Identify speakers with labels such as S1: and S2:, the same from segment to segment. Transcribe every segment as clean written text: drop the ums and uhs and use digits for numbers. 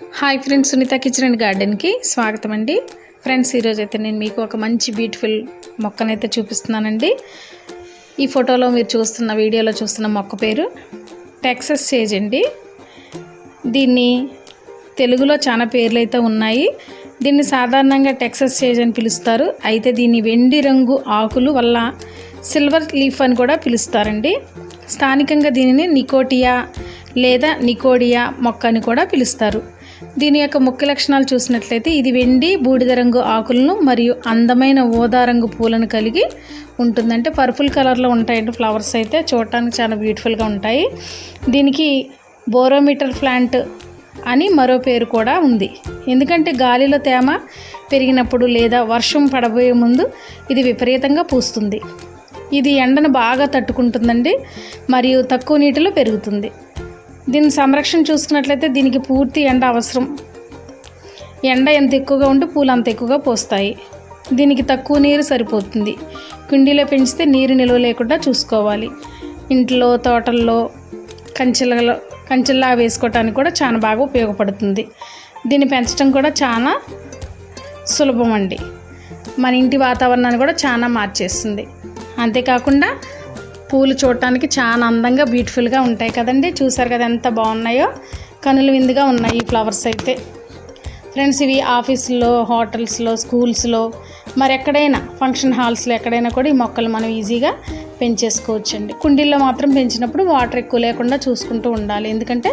S1: Hi friends, Sunitha kitchen and గార్డెన్కి స్వాగతం అండి. ఫ్రెండ్స్, ఈరోజు అయితే నేను మీకు ఒక మంచి బ్యూటిఫుల్ మొక్కనైతే చూపిస్తున్నానండి. ఈ ఫోటోలో మీరు చూస్తున్న వీడియోలో చూస్తున్న మొక్క పేరు టెక్సస్ సేజ్ అండి. దీన్ని తెలుగులో చాలా పేర్లు అయితే ఉన్నాయి. దీన్ని సాధారణంగా టెక్సస్ సేజ్ అని పిలుస్తారు. అయితే దీన్ని వెండి రంగు ఆకులు వల్ల సిల్వర్ లీఫ్ అని కూడా పిలుస్తారండి. స్థానికంగా దీనిని నికోటియా లేదా నికోడియా మొక్క అని కూడా పిలుస్తారు. దీని యొక్క ముఖ్య లక్షణాలు చూసినట్లయితే ఇది వెండి బూడిద రంగు ఆకులను మరియు అందమైన ఊదా రంగు పూలను కలిగి ఉంటుందంటే పర్పుల్ కలర్లో ఉంటాయండి. ఫ్లవర్స్ అయితే చూడటానికి చాలా బ్యూటిఫుల్గా ఉంటాయి. దీనికి బోరోమీటర్ ప్లాంట్ అని మరో పేరు కూడా ఉంది. ఎందుకంటే గాలిలో తేమ పెరిగినప్పుడు లేదా వర్షం పడబోయే ముందు ఇది విపరీతంగా పూస్తుంది. ఇది ఎండను బాగా తట్టుకుంటుందండి మరియు తక్కువ నీటిలో పెరుగుతుంది. దీని సంరక్షణ చూసుకున్నట్లయితే దీనికి పూర్తి ఎండ అవసరం. ఎండ ఎంత ఎక్కువగా ఉంటే పూలు అంత ఎక్కువగా పోస్తాయి. దీనికి తక్కువ నీరు సరిపోతుంది. కుండీలో పెంచితే నీరు నిల్వ లేకుండా చూసుకోవాలి. ఇంట్లో తోటల్లో కంచెల్లా వేసుకోవటానికి కూడా చాలా బాగా ఉపయోగపడుతుంది. దీన్ని పెంచడం కూడా చాలా సులభం అండి. మన ఇంటి వాతావరణాన్ని కూడా చాలా మార్చేస్తుంది. అంతేకాకుండా పూలు చూడటానికి చాలా అందంగా బ్యూటిఫుల్గా ఉంటాయి కదండి. చూసారు కదా ఎంత బాగున్నాయో, కనుల విందుగా ఉన్నాయి ఈ ఫ్లవర్స్ అయితే. ఫ్రెండ్స్, ఇవి ఆఫీసుల్లో, హోటల్స్లో, స్కూల్స్లో, మరి ఎక్కడైనా ఫంక్షన్ హాల్స్లో ఎక్కడైనా కూడా ఈ మొక్కలు మనం ఈజీగా పెంచేసుకోవచ్చండి. కుండీల్లో మాత్రం పెంచినప్పుడు వాటర్ ఎక్కువ లేకుండా చూసుకుంటూ ఉండాలి. ఎందుకంటే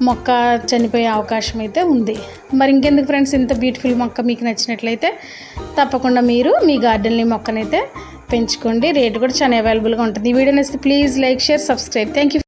S1: మొక్క చనిపోయే అవకాశం అయితే ఉంది. మరి ఇంకెందుకు ఫ్రెండ్స్, ఇంత బ్యూటిఫుల్ మొక్క మీకు నచ్చినట్లయితే తప్పకుండా మీరు మీ గార్డెన్లో ఈ మొక్కనైతే పెంచుకోండి. రేటు కూడా చాలా అవైలబుల్గా ఉంటుంది. ఈ వీడియో నచ్చితే please like, share, subscribe. Thank you.